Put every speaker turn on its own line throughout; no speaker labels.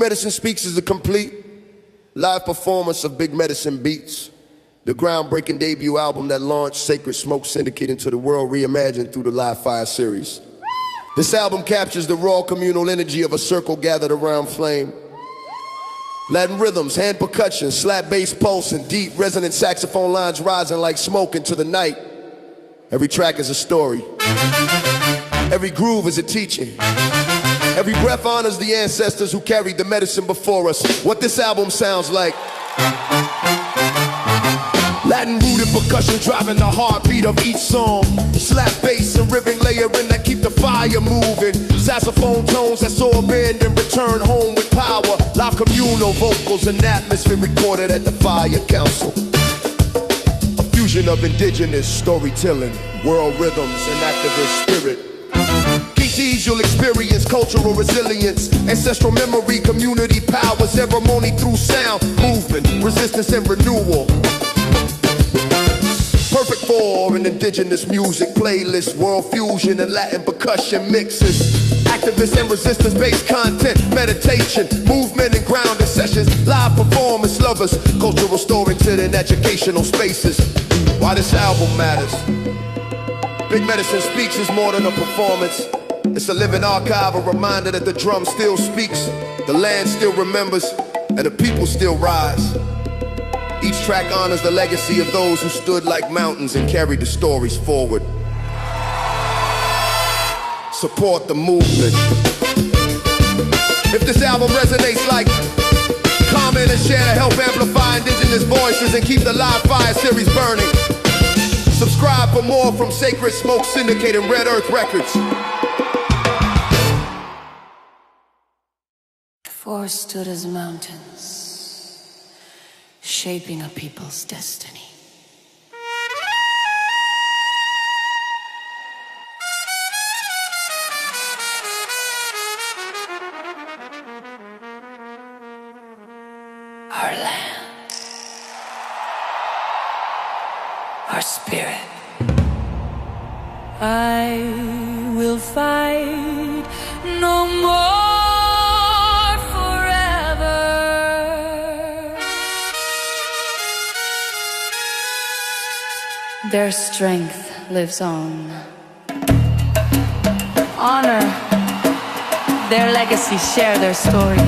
Medicine Speaks is a complete live performance of Big Medicine Beats, the groundbreaking debut album that launched Sacred Smoke Syndicate into the world, Reimagined through the Live Fire series. This album captures the raw communal energy of a circle gathered around flame. Latin rhythms, hand percussion, slap bass pulse, and deep resonant saxophone lines rising like smoke into the night. Every track is a story. Every groove is a teaching. Every breath honors the ancestors who carried the medicine before us. What this album sounds like: Latin-rooted percussion driving the heartbeat of each song. Slap bass and rhythm layering that keep the fire moving. Saxophone tones that soar bend and return home with power. Live communal vocals and atmosphere recorded at the Fire Council. A fusion of indigenous storytelling, world rhythms, and activist spirit. You'll experience cultural resilience, ancestral memory, community power, ceremony through sound, movement, resistance and renewal. Perfect for an indigenous music playlist, world fusion and Latin percussion mixes. Activist and resistance-based content, meditation, movement and grounding sessions, live performance lovers, cultural storytelling and educational spaces. Why this album matters. Big Medicine Speaks is more than a performance. It's a living archive, a reminder that the drum still speaks, the land still remembers, and the people still rise. Each track honors the legacy of those who stood like mountains and carried the stories forward. Support the movement. If this album resonates, like, comment and share to help amplify indigenous voices and keep the Live Fire series burning. Subscribe for more from Sacred Smoke Syndicate and Red Earth Records.
Forests stood as mountains, shaping a people's destiny. Our land, our spirit. I will fight no more. Their strength lives on. Honor their legacy, share their story.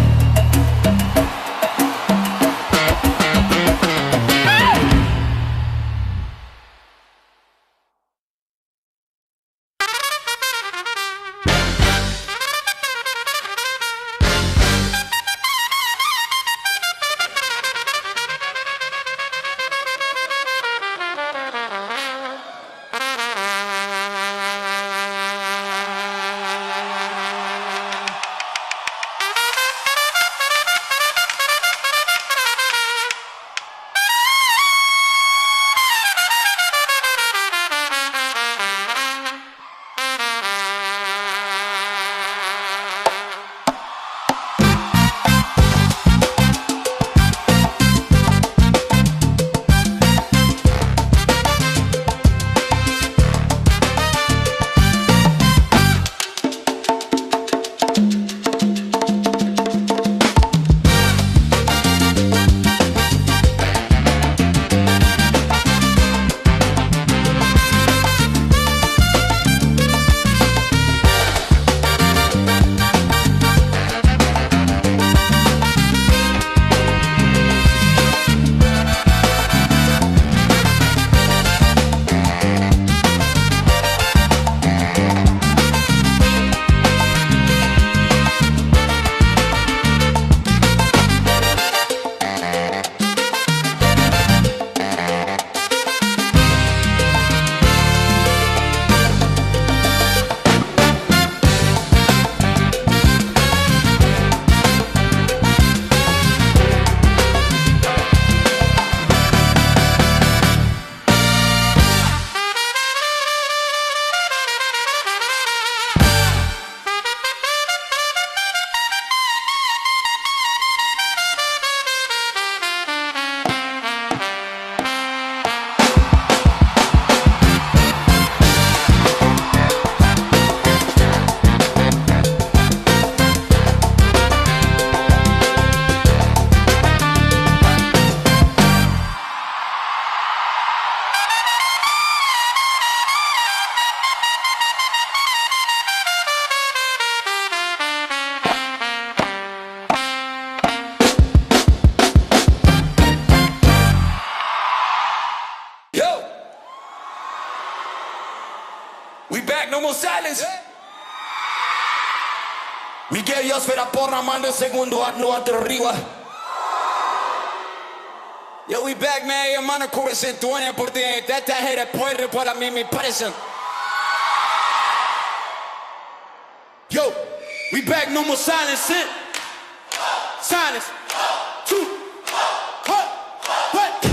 que Dios fuera porra, manda el segundo no arriba. Yo, we back, man, hermano, correspondiente por ti. Detta här är poänger para mí, me parecen. Yo, we back, no more silence, sit. Silence. Two. What? What?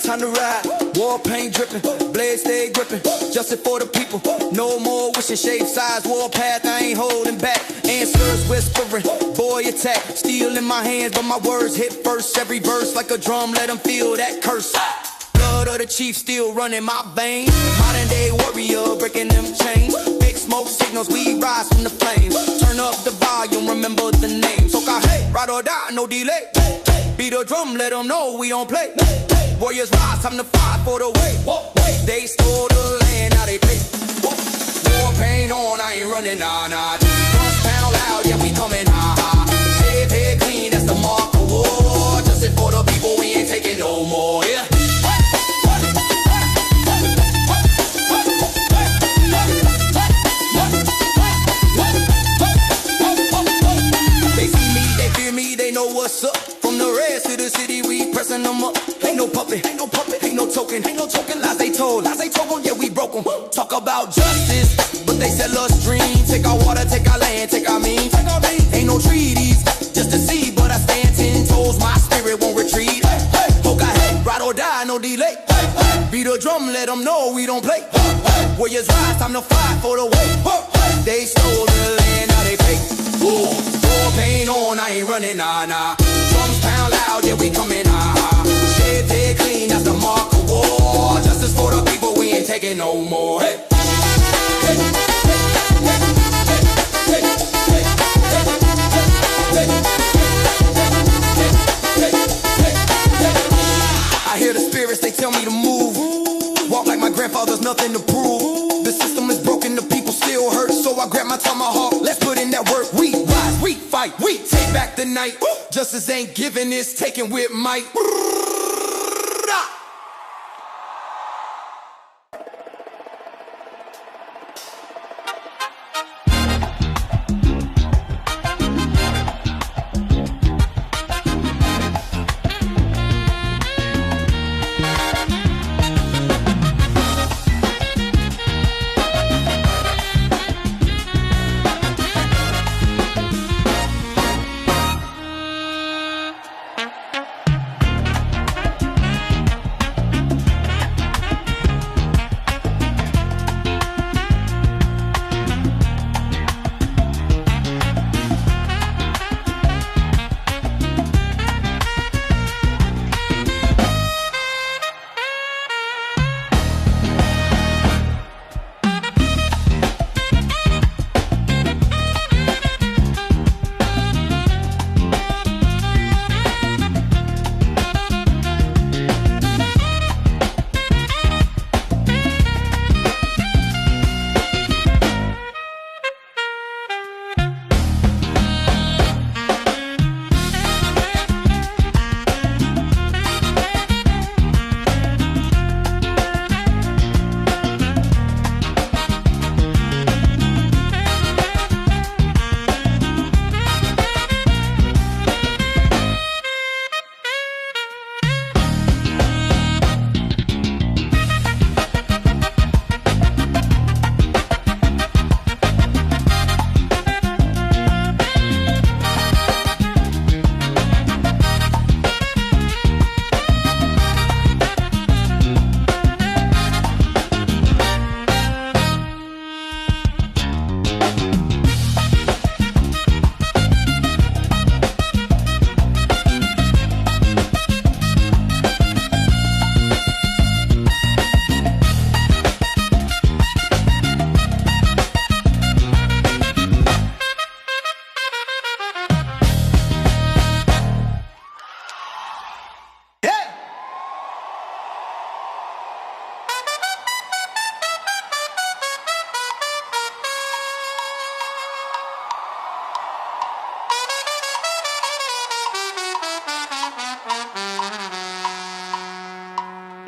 Time to ride, war paint dripping, blade stay gripping, justice for the people, no more wishing, shape size, warpath, I ain't holding back, answers whispering, boy attack, steel in my hands, but my words hit first, every verse like a drum, let them feel that curse, blood of the chief still running my veins, modern day warrior breaking them chains, big smoke signals, we rise from the flames, turn up the volume, remember the name, so hey, ride or die, no delay, beat the drum, let them know we don't play. Warriors rise, time to fight for the way. They stole the land, now they pay. War paint on, I ain't running, nah, nah. Drums pound loud, yeah, we coming, Save head clean, that's the mark of war. Justice for the people, we ain't taking no more, yeah. They see me, they fear me, they know what's up. From the rest of the city, we pressing them up. Ain't no puppet, ain't no puppet, ain't no token, lies they told them, yeah, we broke them. Talk about justice, but they sell us dreams. Take our water, take our land, take our means. Ain't no treaties, just to see, but I stand 10 toes, my spirit won't retreat. Poke our head, ride or die, no delay. Beat a drum, let them know we don't play. Warriors rise, time to fight for the way. They stole the land, now they pay. War paint on, I ain't running, nah, nah. Drums pound loud, yeah, we coming, Shaved head clean, that's the mark of war. Justice for the people, we ain't taking no more. Hey. I hear the spirits, they tell me to move. Walk like my grandfather's nothing to prove. The system is broken, the people still hurt. So I grab my tomahawk, let's put in that work. We rise, we fight, we take back the night. Justice ain't giving, it's taken with might.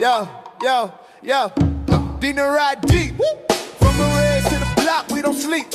Yo, Dina ride deep. From the red to the block, we don't sleep.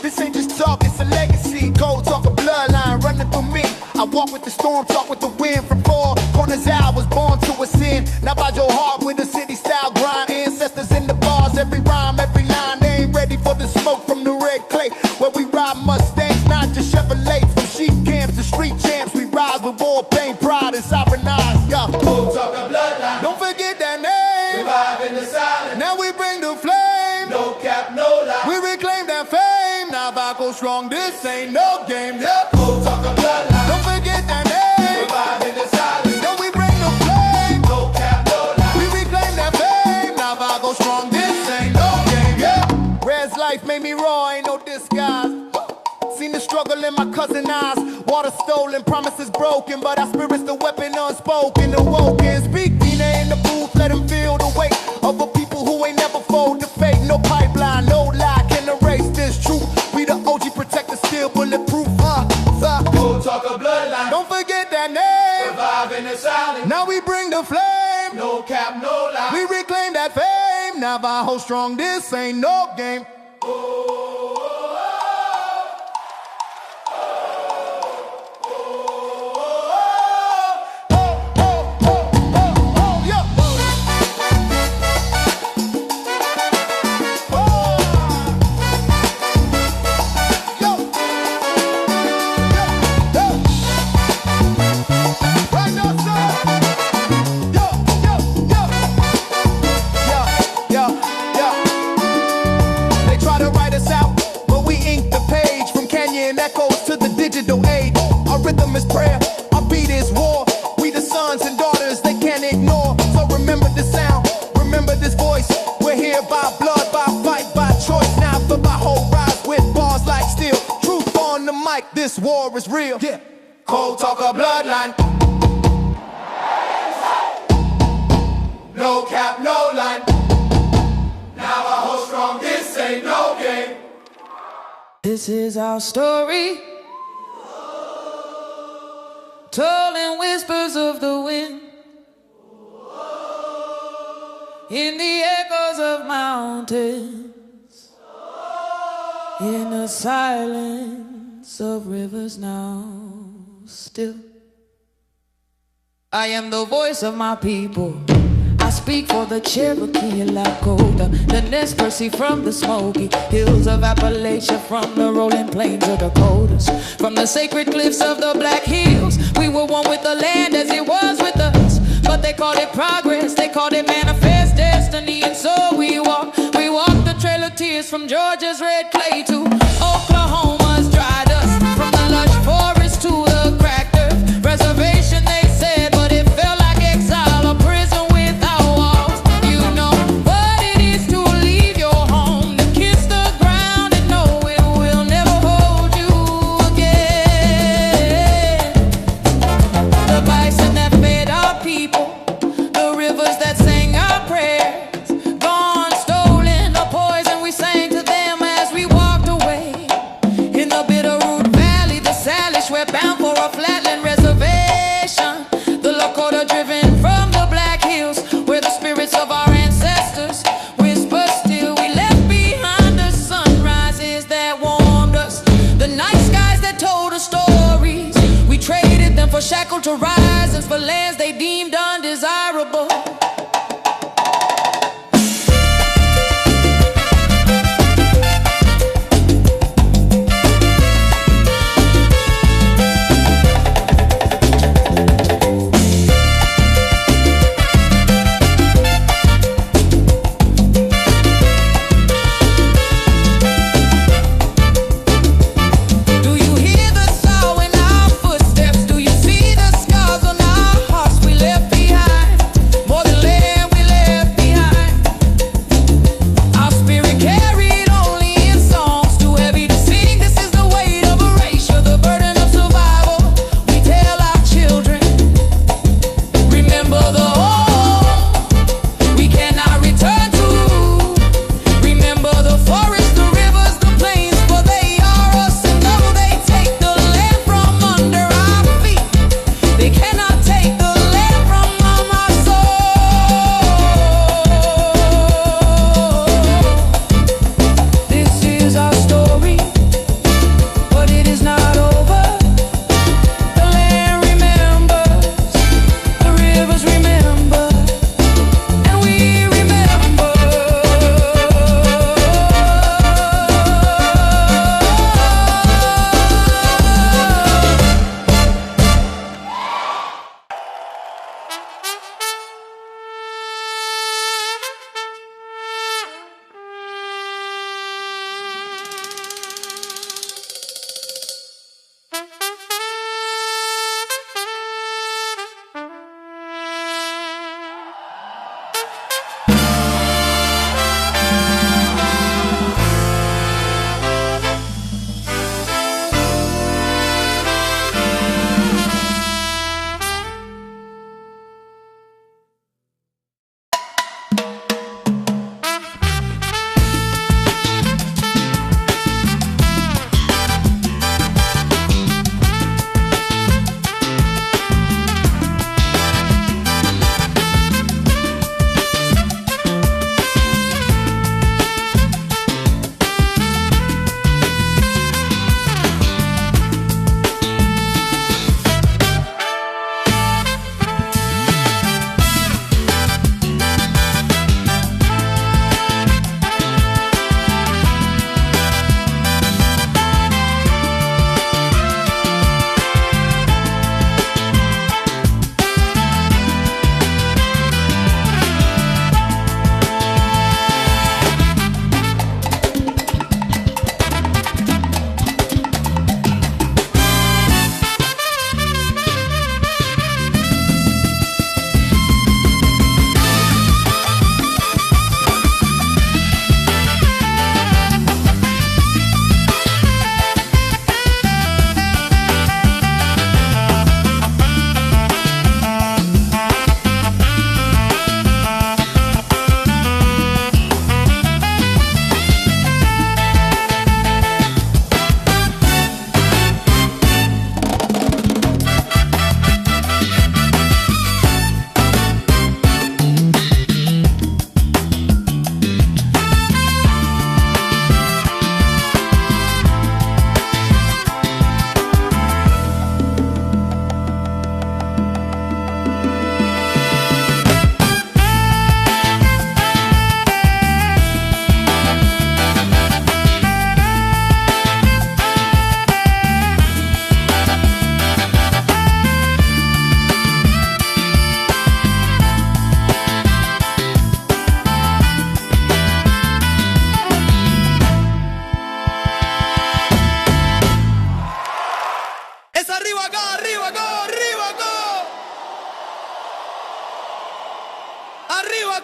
This ain't just talk, it's a legacy. Cold talk, a bloodline running through me. I walk with the storm, talk with the wind. From four corners I was born to ascend. Now by your heart with a city style grind. Ancestors in the bars, every rhyme, every line. They ain't ready for the smoke from the red clay. Where we ride Mustangs, not just Chevrolets. From sheep camps to street champs, we rise with war, pain, pride, and sovereign eyes.
Cold talk, a bloodline.
Don't forget that name.
Reviving the silence.
Now we bring the flame.
No cap, no lie.
We reclaim that fame. Now if I go strong, this ain't no game. Yeah.
Cold talk, a bloodline.
Don't forget that name.
Reviving the silence.
Now we bring the flame.
No cap, no lie.
We reclaim that fame. Now if I go strong, this ain't no game. Yeah. Red's life made me raw, ain't no disguise. Seen the struggle in my cousin eyes. Water stolen, promises broken, but our spirit's the weapon unspoken. Awoken, speak Dina in the booth, let him feel the weight of a people who ain't never fold to fate. No pipeline, no lie can erase this truth. We the OG protector, still bulletproof.
Cold talk, a bloodline.
Don't forget that name.
Reviving the silence.
Now we bring the flame.
No cap, no lie.
We reclaim that fame. Now if I hold strong, this ain't no game. Rhythm is prayer, our beat is war. We the sons and daughters they can't ignore. So remember the sound, remember this voice. We're here by blood, by fight, by choice. Now for my whole rise with bars like steel. Truth on the mic, this war is real. Yeah.
Cold talk, a bloodline. No cap, no line. Now I hold strong, this ain't no game.
This is our story, told in whispers of the wind, in the echoes of mountains, in the silence of rivers now still. I am the voice of my people. I speak for the Cherokee and Lakota, the Nez Perce from the Smoky Hills of Appalachia, from the rolling plains of Dakotas, from the sacred cliffs of the Black Hills. We were one with the land as it was with us, but they called it progress, they called it manifest destiny. And so we walk the trail of tears from Georgia's red clay to Oklahoma's dry dust, from the lush forest to the cracked earth reservation, they said, but it felt like exile, a prison without walls. You know what it is to leave your home, to kiss the ground and know it will never hold you again. The bison that fed our people, the rivers that sang our prayers, gone, stolen, a poison we sang to them as we walked away. In the Bitterroot Valley, the Salish, we're bound for a flatland reservation. The Lakota driven from the Black Hills, where the spirits of our ancestors whisper still. We left behind the sunrises that warmed us, the night skies that told us stories. We traded them for shackled horizons, for lands they deemed undesirable. Do you hear the sound in our footsteps? Do you see the scars on our hearts we left behind?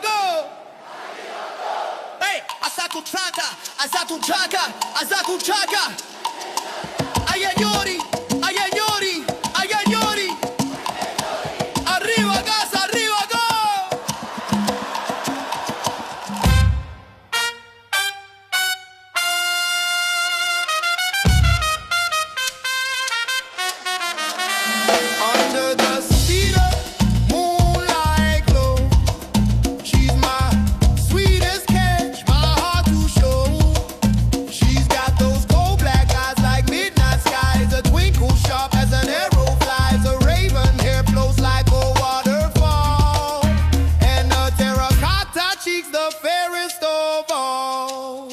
go. Hey, asakuchaka, asakuchaka, asakuchaka. Ayanyori, ayanyori, ayanyori. Arriba, gas, arriba, go. Under the cedar, moonlight glow. She's my sweetest catch, my heart to show. She's got those cold black eyes like midnight skies, a twinkle sharp as an arrow flies, a raven hair flows like a waterfall, and the terracotta cheeks the fairest of all.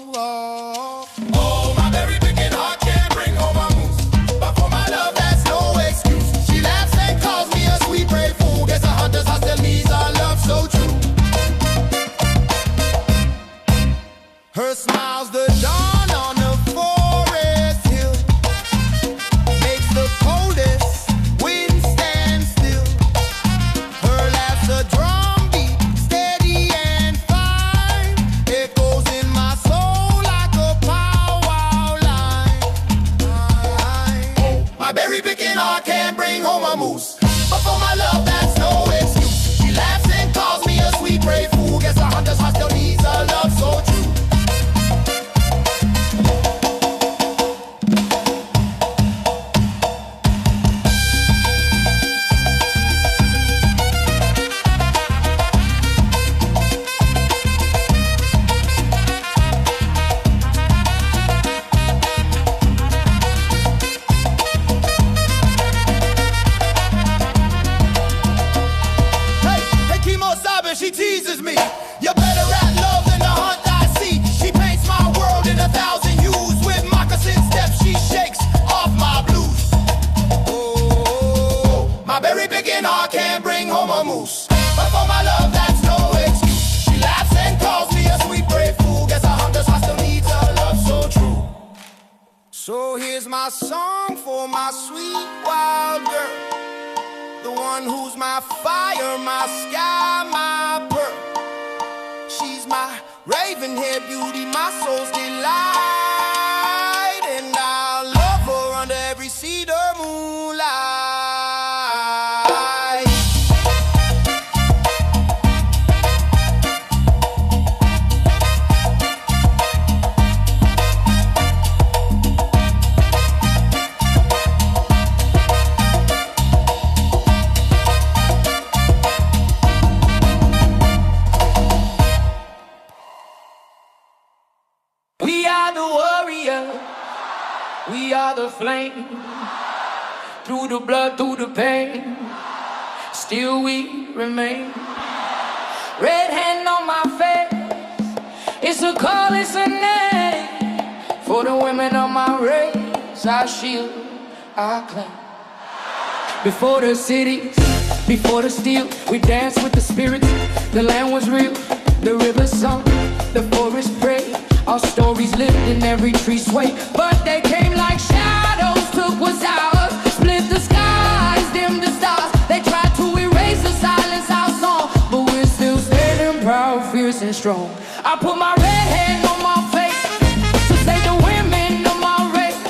Oh, my very picking heart can't bring home a moose, but for my love that's no excuse. She laughs and calls me a sweet brave fool. Guess a hunter's heart still needs a love so true. Her smile's the dawn on a forest hill, makes the coldest wind stand still. Her laugh's a drumbeat, steady and fine, echoes in my soul like a powwow line. Oh, my berry picking heart can't bring home a moose, but for my love that's no excuse. She laughs and calls me a sweet brave fool. Guess a hunter's heart still needs a love so true. Hey, Kimo Sabe, she teases me. You're better at love than the hunt I see. She paints my world in 1,000 hues. With moccasin steps, she shakes off my blues. Oh, my berry picking heart can't bring home a moose, but for my love that's no excuse. She laughs and calls me a sweet brave fool. Guess a hunter's heart still needs a love so true. So here's my song for my sweet wild girl, the one who's my fire, my sky, my pearl. She's my raven hair beauty, my soul's delight, and I'll love her under every cedar moonlight.
We are the warrior, we are the flame. Through the blood, through the pain, still we remain. Red hand on my face, it's a call, it's a name. For the women of my race, I shield, I claim. Before the cities, before the steel, we danced with the spirits. The land was real, the river sung, the forest prayed. Our stories lived in every tree sway, but they came like shadows, took what's ours, split the skies, dimmed the stars. They tried to erase the silence, our song, but we're still standing proud, fierce and strong. I put my red hand on my face to save the women of my race.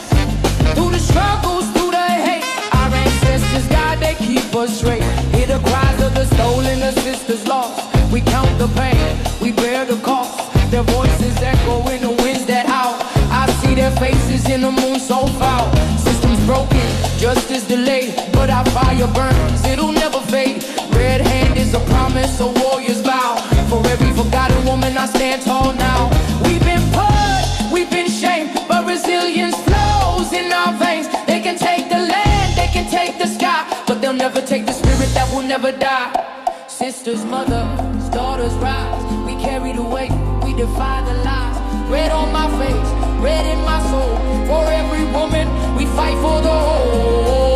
Through the struggles, through the hate, our ancestors, God, they keep us straight. Hear the cries of the stolen, the sisters lost. We count the pain, we bear the cost. Their voices echo in the winds that howl. I see their faces in the moon so foul. Systems broken, justice delayed, but our fire burns, it'll never fade. Red hand is a promise, a warrior's vow. For every forgotten woman I stand tall now. We've been put, we've been shamed, but resilience flows in our veins. They can take the land, they can take the sky, but they'll never take the spirit that will never die. Sisters, mothers, daughters rise. We carry the weight, we defy the lies. Red on my face, red in my soul. For every woman, we fight for the whole.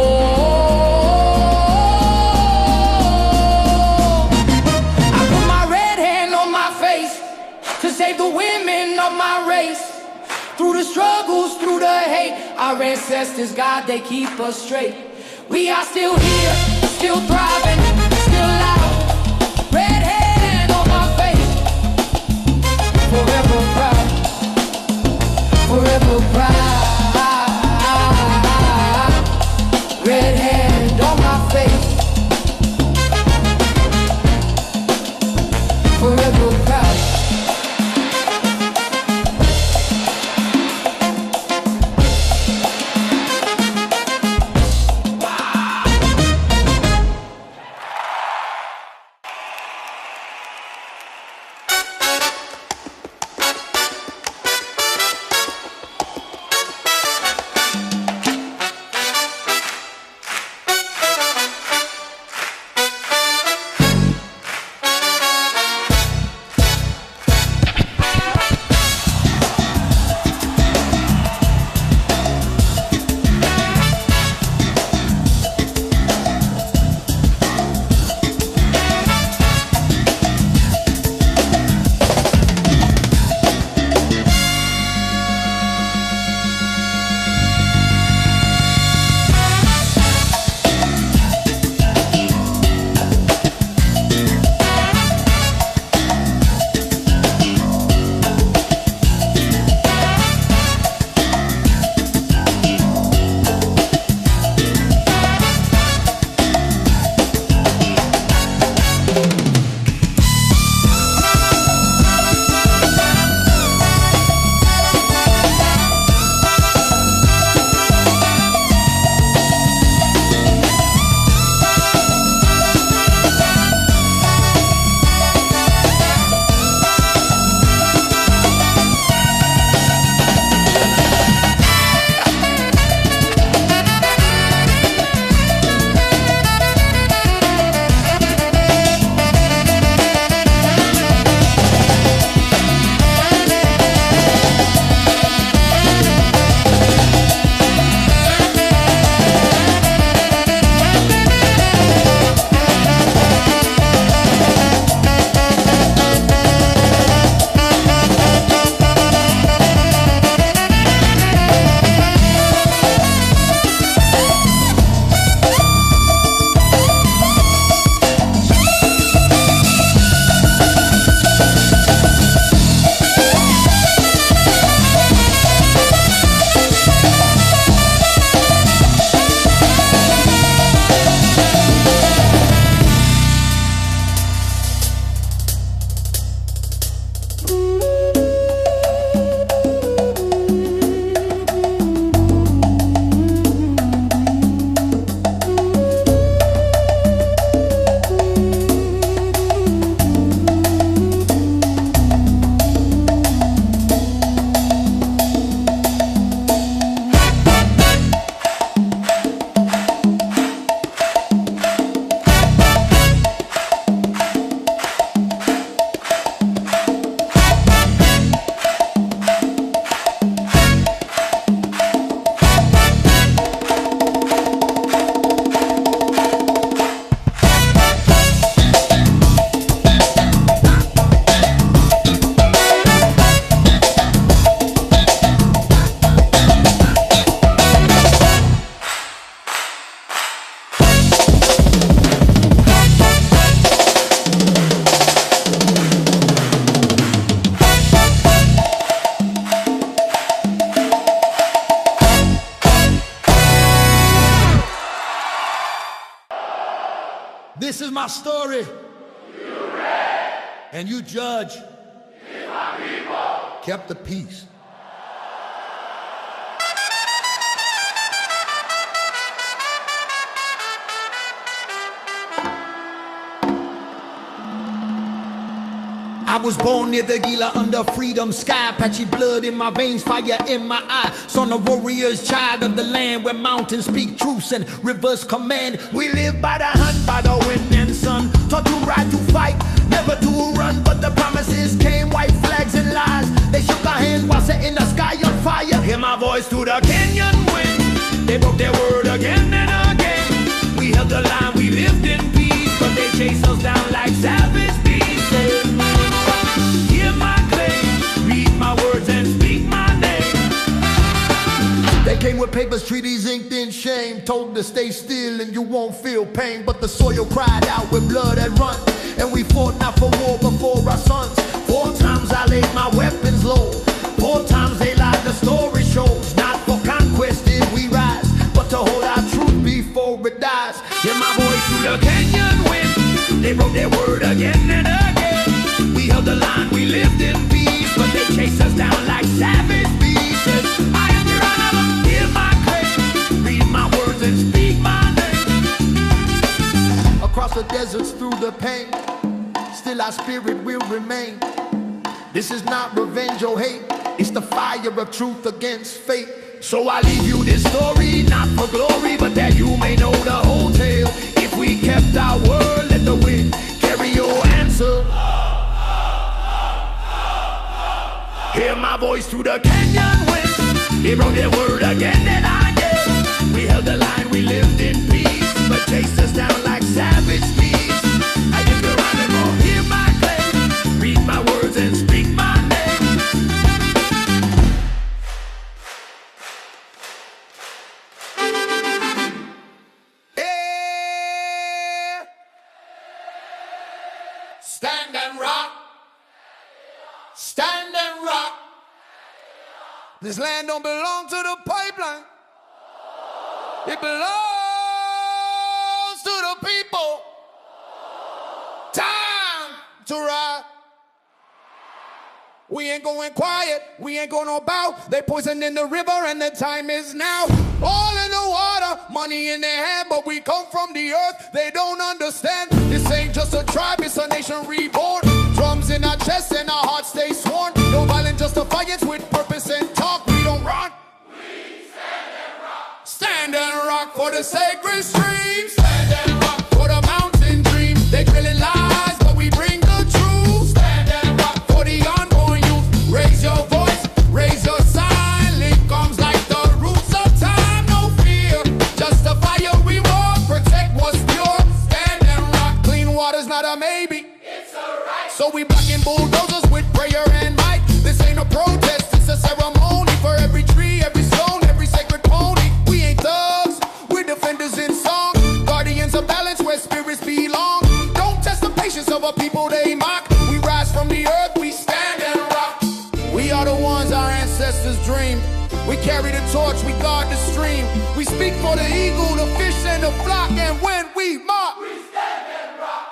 I put my red hand on my face to save the women of my race. Through the struggles, through the hate, our ancestors, God, they keep us straight. We are still here, still thriving, still loud. Red hand on my face.
This is my story. You read. And you judge.
If my people
Kept the peace. I was born near the Gila under freedom sky. Patchy blood in my veins, fire in my eye. Son of warriors, child of the land where mountains speak truths and rivers command. We live by the hunt, by the wind and sun. Taught to ride, to fight, never to run. But the promises came, white flags and lies. They shook our hands while setting the sky on fire. Hear my voice through the canyon wind. They broke their word again and again. We held the line, we lived in peace. But they chased us down like savage beasts. They came with papers, treaties inked in shame. Told to stay still and you won't feel pain. But the soil cried out with blood had run. And we fought not for war but for our sons. 4 times I laid my weapons low. 4 times they lied, the story shows. Not for conquest did we rise, but to hold our truth before it dies. Hear my voice through the canyon wind. They broke their word again and again. We held the line, we lived in peace. But they chased us down like savage beasts. I am your honor, hear my claim. Read my words and speak my name. Across the deserts through the pain, still our spirit will remain. This is not revenge or hate, it's the fire of truth against fate. So I leave you this story, not for glory, but that you may know the whole tale. If we kept our word, let the wind carry your answer. Hear my voice through the canyon wind. They broke their word again and again. We held the line, we lived in peace, but chased us down like savage beasts. I am your animal, hear my claim. Read my words and speak my name.
yeah. Stand and rock. Stand and rock.
This land don't belong to the pipeline. It belongs to the people. Time to ride. We ain't going quiet, we ain't going no bow. They poisoned in the river and the time is now. All in the water, money in their hand, but we come from the earth, they don't understand. This ain't just a tribe, it's a nation reborn. Drums in our chests and our hearts stay sworn. No violence, just defiance with purpose and talk. We don't run.
We stand and rock.
Stand and rock for the sacred streams. Stand and rock for the mountain dreams. They drilling lies, but we bring the truth. Stand and rock for the unborn youth. Raise your voice, raise your sign. Link comes like the roots of time. No fear, just the fire we walk. Protect what's pure. Stand and rock. Clean water's not a maybe. So we blocking bulldozers with prayer and might. This ain't a protest, it's a ceremony. For every tree, every stone, every sacred pony. We ain't thugs, we're defenders in song. Guardians of balance where spirits belong. Don't test the patience of a people they mock. We rise from the earth, we stand and rock. We are the ones our ancestors dreamed. We carry the torch, we guard the stream. We speak for the eagle, the fish and the flock. And when we mock,
We stand and rock.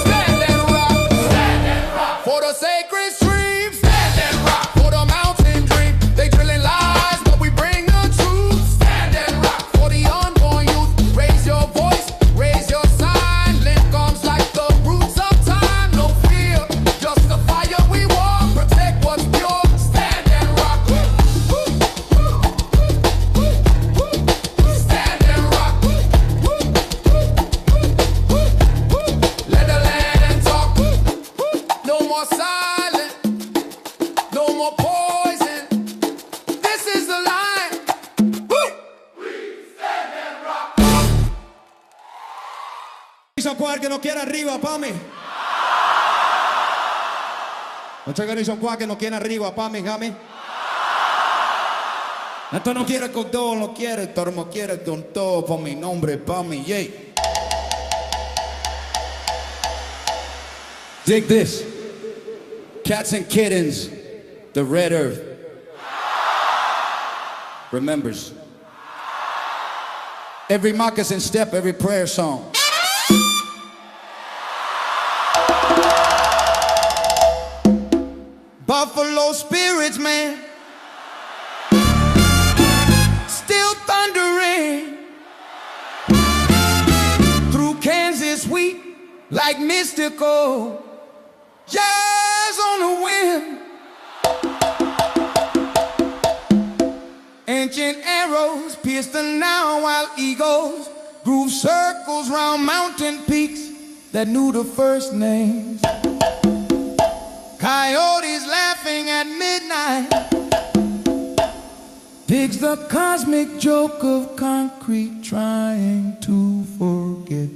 stand and rock.
Stand and rock.
For the sacred streams, stand and rock. For the mountain dream, they drilling lies, but we bring the truth. Stand and rock. For the unborn youth, raise your voice, raise your sign. Link arms like the roots of time. No fear, just the fire we walk. Protect what's pure. Stand and rock. Stand and rock. Let the land and talk. No more silence, no more poison. This is the line.
Stand and rock.
Permiso qua che non quiere arriba, Pami. Mucha permiso qua che non quiere arriba, Pami, Gami.
Esto no quiere con todo, no quiere, esto no quiere con todo, por mi nombre, pa' mi yay. Dig this. Cats and kittens, the red earth remembers. Every moccasin step, every prayer song. Buffalo spirits, man, still thundering through Kansas wheat like mystical jazz on the wind. Ancient arrows pierce the now while eagles groove circles round mountain peaks that knew the first names. Coyotes laughing at midnight digs the cosmic joke of concrete trying to forget.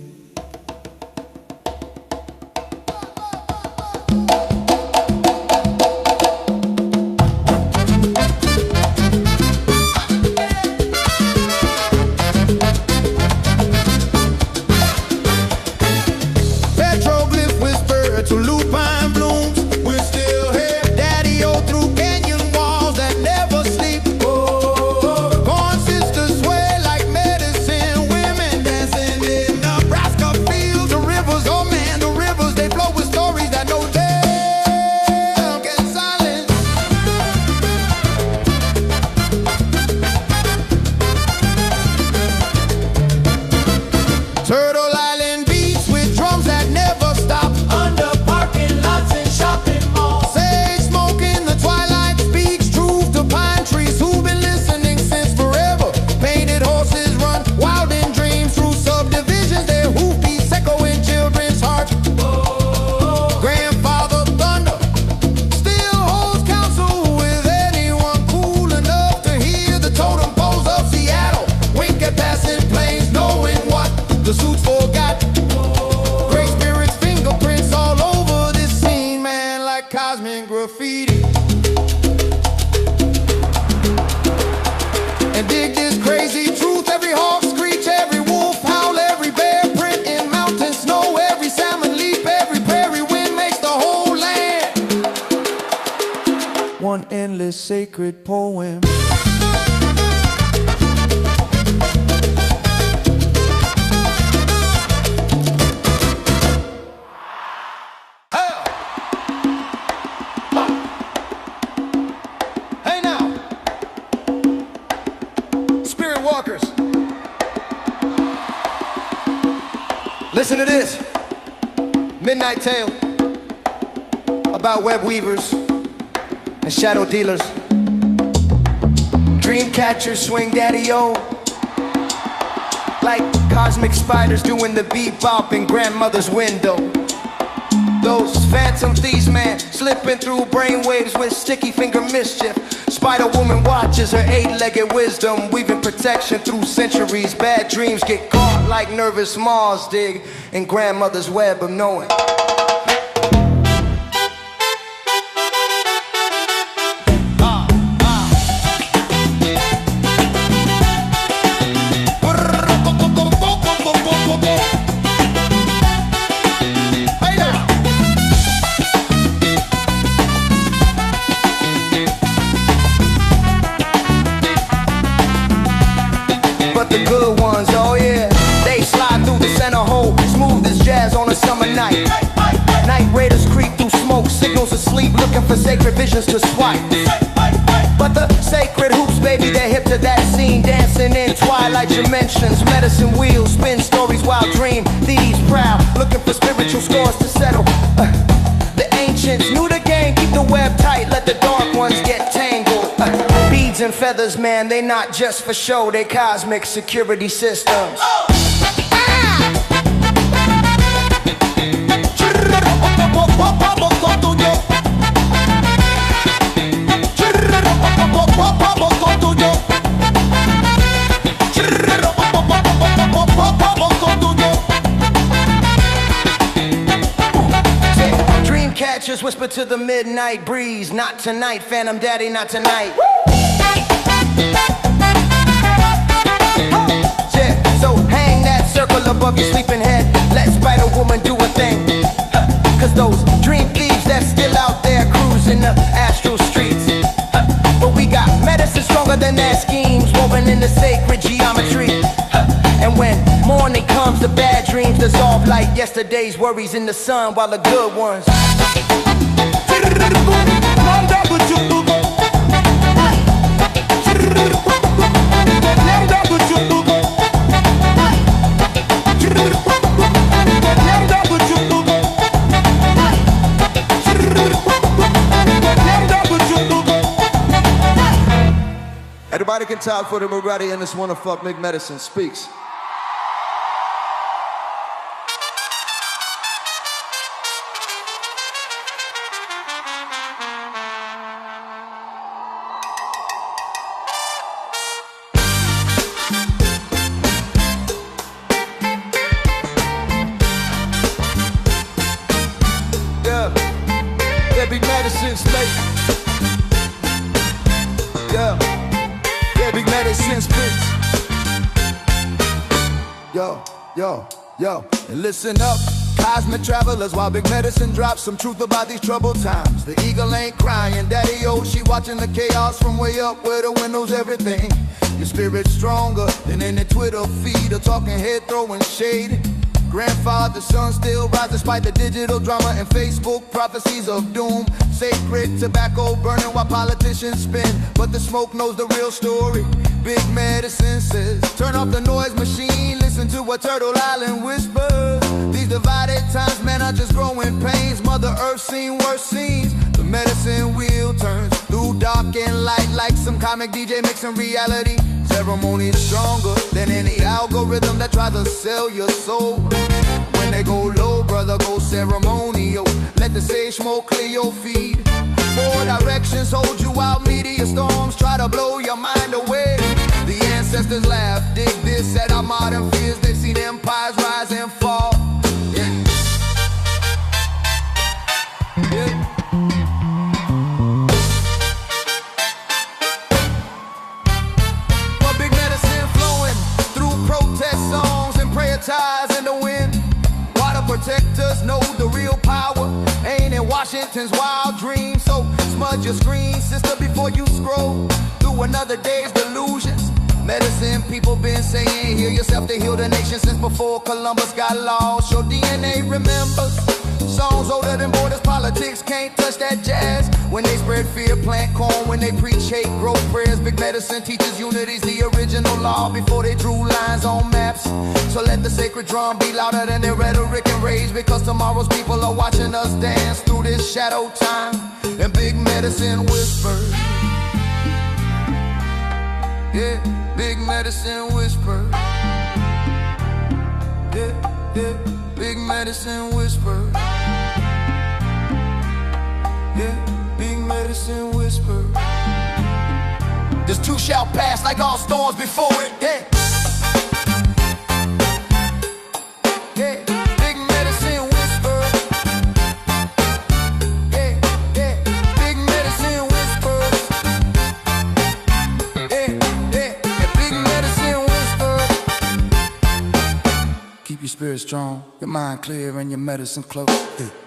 Petroglyph whisper to lupine blooms. We're still here, daddy-o through canyon walls that never sleep. Corn sisters sway like medicine women dancing in Nebraska fields. The rivers, oh man, the rivers, they flow with stories that no damn can silence. Turtle Island beats with drums that never stop.
Under parking lots and shopping malls.
Sage smoke in the twilight speaks truth to pine trees who've been listening since forever. Painted horses run wild in dreams through subdivisions. Their hoofbeats echo in children's hearts. Grandfather Thunder still holds counsel with anyone cool enough to hear the totem poles of Seattle. Wink at passing planes, knowing what the suits forgot. Great spirits, fingerprints all over this scene, man, like cosmic graffiti. And dig this crazy truth, every hawk screech, every wolf howl, every bear print in mountain snow, every salmon leap, every prairie wind makes the whole land one endless sacred poem. Hey now, spirit walkers, listen to this midnight tale about web weavers and shadow dealers. Dream catchers swing daddy-o like cosmic spiders doing the bebop in grandmother's window. Those phantom thieves, man, slipping through brainwaves with sticky finger mischief. Spider woman watches her eight-legged wisdom, weaving protection through centuries. Bad dreams get caught like nervous moths dig in grandmother's web of knowing. But the good ones, oh yeah, they slide through the center hole, smooth as jazz on a summer night. Night raiders creep through smoke, signals asleep, looking for sacred visions to swipe. But the sacred hoops, baby, they're hip to that scene, dancing in twilight dimensions. Medicine wheels, spin stories while dream thieves proud, looking for spiritual scores to settle. The ancients knew the game, keep the web tight, let the dark ones get tangled. Beads and feathers, man, they not just for show, they cosmic security systems. Dream catchers whisper to the midnight breeze, not tonight, Phantom Daddy, not tonight. above your sleeping head. Let Spider Woman do a thing. Cause those dream thieves that's still out there cruising the astral streets. But we got medicine stronger than their schemes, woven in the sacred geometry. And when morning comes, the bad dreams dissolve like yesterday's worries in the sun, while the good ones
Everybody can talk for the Murati and this wanna fuck Big Medicine speaks. Yeah, Big Medicine speaks. Yeah. Big Medicine speaks. Yo, yo, yo. And listen up, cosmic travelers, while Big Medicine drops some truth about these troubled times. The eagle ain't crying, Daddy O, she watching the chaos from way up where the windows everything. Your spirit's stronger than any Twitter feed or talking head throwing shade. Grandfather, son still rise despite the digital drama and Facebook prophecies of doom. Sacred tobacco burning while politicians spin, but the smoke knows the real story. Big Medicine says, turn off the noise machine, listen to what Turtle Island whispers. These divided times, man, are just growing pains. Mother Earth seen worse scenes. The medicine wheel turns through dark and light like some comic DJ mixing reality. Ceremony is stronger than any algorithm that tries to sell your soul. When they go low, brother, go ceremonial. Let the sage smoke clear your feed. Four directions hold you out, meteor storms try to blow your mind away. The ancestors laugh, dig this at our modern fears. They've seen empires rise and fall. Yeah. Yeah. Ties in the wind. Water protectors know the real power ain't in Washington's wild dream. So smudge your screen, sister, before you scroll through another day's delusions. Medicine people been saying, heal yourself to heal the nation since before Columbus got lost. Your DNA remembers songs older than borders. Politics can't touch that jazz. When they spread fear, plant corn. When they preach hate, grow prayers. Big Medicine teaches unity's the original law before they drew lines on maps. So let the sacred drum be louder than their rhetoric and rage, because tomorrow's people are watching us dance through this shadow time. And Big Medicine whispers. Yeah, Big Medicine whispers. Yeah, yeah, Big Medicine whispers. Yeah, Big Medicine whispers. This too shall pass like all storms before it. Yeah. Yeah, Big Medicine whispers. Yeah, yeah, Big Medicine whispers. Yeah, yeah, Big Medicine whispers. Keep your spirit strong, your mind clear, and your medicine close. Yeah.